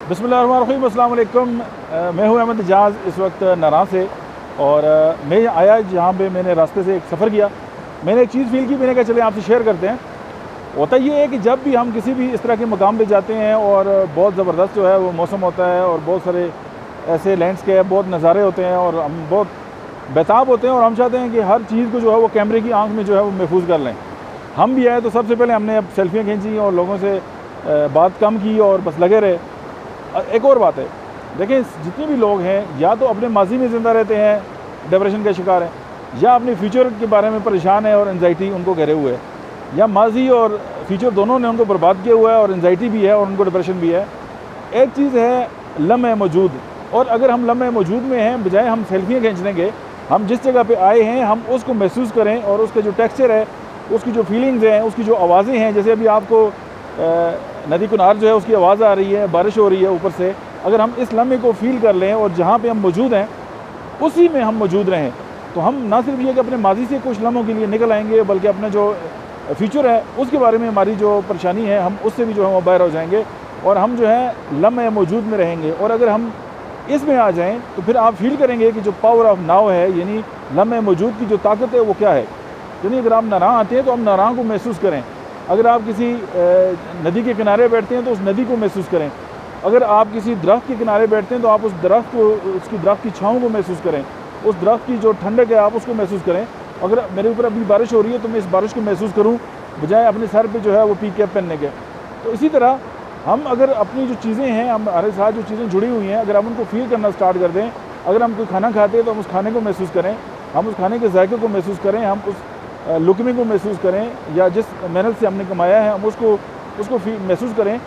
बिस्मिल्लाहिर्रहमानिर्रहीम, अस्सलाम वालेकुम। मैं हूं अहमद एजाज, इस वक्त नारां से। और मैं आया जहां पे मैंने रास्ते से एक सफ़र किया, मैंने एक चीज़ फील की, मैंने कहा चले आपसे शेयर करते हैं। होता ये है कि जब भी हम किसी भी इस तरह के मकाम पे जाते हैं और बहुत ज़बरदस्त जो है वो मौसम होता है और बहुत सारे ऐसे लैंडस्केप, बहुत नज़ारे होते हैं और हम बहुत बेताब होते हैं और हम चाहते हैं कि हर चीज़ को जो है वो कैमरे की आंख में जो है वो महफूज कर लें। हम भी आए तो सबसे पहले हमने अब सेल्फियाँ खींची और लोगों से बात कम की और बस लगे रहे। एक और बात है, देखें जितने भी लोग हैं या तो अपने माजी में ज़िंदा रहते हैं, डिप्रेशन का शिकार हैं, या अपने फ्यूचर के बारे में परेशान है और एंजाइटी उनको घेरे हुए है, या माजी और फ्यूचर दोनों ने उनको बर्बाद किया हुआ है और एंजाइटी भी है और उनको डिप्रेशन भी है। एक चीज़ है लम्हे मौजूद, और अगर हम लम्हे मौजूद में हैं, बजाय हम सेल्फियाँ खींचने के, हम जिस जगह पे आए हैं हम उसको महसूस करें और उसका जो टेक्सचर है, उसकी जो फीलिंग्स हैं, उसकी जो आवाज़ें हैं, जैसे अभी आपको नदी कुनार जो है उसकी आवाज़ आ रही है, बारिश हो रही है ऊपर से, अगर हम इस लम्हे को फ़ील कर लें और जहाँ पे हम मौजूद हैं उसी में हम मौजूद रहें, तो हम ना सिर्फ ये कि अपने माजी से कुछ लम्हों के लिए निकल आएंगे, बल्कि अपने जो फ्यूचर है उसके बारे में हमारी जो परेशानी है हम उससे भी जो है वो बाहर हो जाएंगे और हम जो है लम्हे मौजूद में रहेंगे। और अगर हम इसमें आ जाएँ तो फिर आप फील करेंगे कि जो पावर ऑफ नाउ है, यानी लम्हे मौजूद की जो ताकत है वो क्या है। यानी अगर आप नारां आते हैं तो हम नारां को महसूस करें, अगर आप किसी नदी के किनारे बैठते हैं तो उस नदी को महसूस करें, अगर आप किसी दरख्त के किनारे बैठते हैं तो आप उस दरख्त को, उसकी दरख्त की छाँव को महसूस करें, उस दरख्त की जो ठंडक है आप उसको महसूस करें। अगर मेरे ऊपर अभी बारिश हो रही है तो मैं इस बारिश को महसूस करूं, बजाय अपने सर पे जो है वो पी कैप पहनने के। तो इसी तरह हम अगर अपनी जो चीज़ें हैं, हमारे साथ जो चीज़ें जुड़ी हुई हैं, अगर हम उनको फील करना स्टार्ट कर दें, अगर हम कोई खाना खाते हैं तो हम उस खाने को महसूस करें, हम उस खाने के जायके को महसूस करें, हम उस लुकमे को महसूस करें, या जिस मेहनत से हमने कमाया है हम उसको महसूस करें,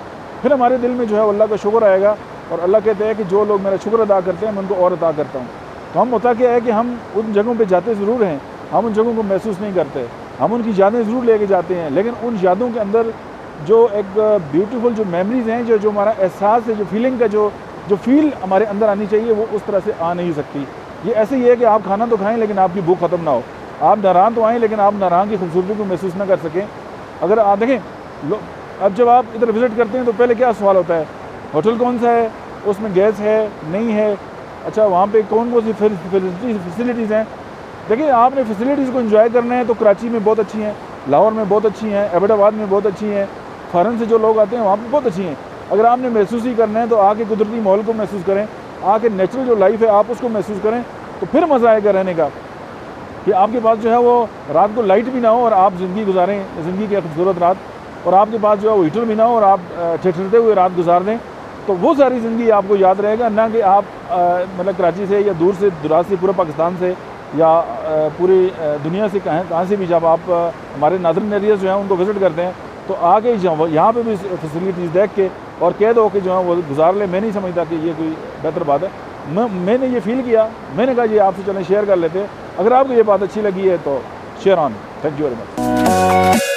फिर हमारे दिल में जो है अल्लाह का शुक्र आएगा। और अल्लाह कहते हैं कि जो लोग मेरा शुक्र अदा करते हैं मैं उनको और अदा करता हूँ। तो हम होता क्या है कि हम उन जगहों पे जाते ज़रूर हैं, हम उन जगहों को महसूस नहीं करते, हम उनकी यादें ज़रूर लेके जाते हैं, लेकिन उन यादों के अंदर जो एक ब्यूटीफुल जो मेमोरीज़ हैं, जो हमारा एहसास है, जो फीलिंग का जो फील हमारे अंदर आनी चाहिए, वो उस तरह से आ नहीं सकती। ये ऐसे ही है कि आप खाना तो खाएँ लेकिन आपकी भूख ख़त्म ना हो, आप नारां तो आएँ लेकिन आप नारां की खूबसूरती को महसूस ना कर सकें। अगर आप देखें अब जब आप इधर विज़िट करते हैं तो पहले क्या सवाल होता है, होटल कौन सा है, उसमें गैस है नहीं है, अच्छा वहाँ पे कौन सी फैसिलिटीज़ हैं। देखिए आपने फैसिलिटीज़ को एंजॉय करना है तो कराची में बहुत अच्छी हैं, लाहौर में बहुत अच्छी हैं, एबटाबाद में बहुत अच्छी हैं, फ़ॉरेन से जो लोग आते हैं वहाँ पर बहुत अच्छी हैं। अगर आपने महसूस ही करना है तो आके कुदरती माहौल को महसूस करें, आके नेचुरल जो लाइफ है आप उसको महसूस करें, तो फिर मज़ा आएगा रहने का। कि आपके पास जो है वो रात को लाइट भी ना हो और आप ज़िंदगी गुजारें, ज़िंदगी की खूबसूरत रात, और आपके पास जो है वो हीटर भी ना हो और आप ठिठुरते हुए रात गुजार दें, तो वो सारी ज़िंदगी आपको याद रहेगा, ना कि आप मतलब कराची से या दूर से दराज से पूरे पाकिस्तान से या पूरी दुनिया से कहाँ से भी जब आप हमारे नादरन एरियाज़ जो हैं उनको विज़िट करते हैं तो आके यहाँ पे भी फैसिलिटीज़ देख के और कह दो कि जो है वो गुजार ले। मैं नहीं समझता कि ये कोई बेहतर बात है। मैंने ये फ़ील किया, मैंने कहा ये आपसे चलें शेयर कर लेते हैं। अगर आपको ये बात अच्छी लगी है तो share on. Thank you very much.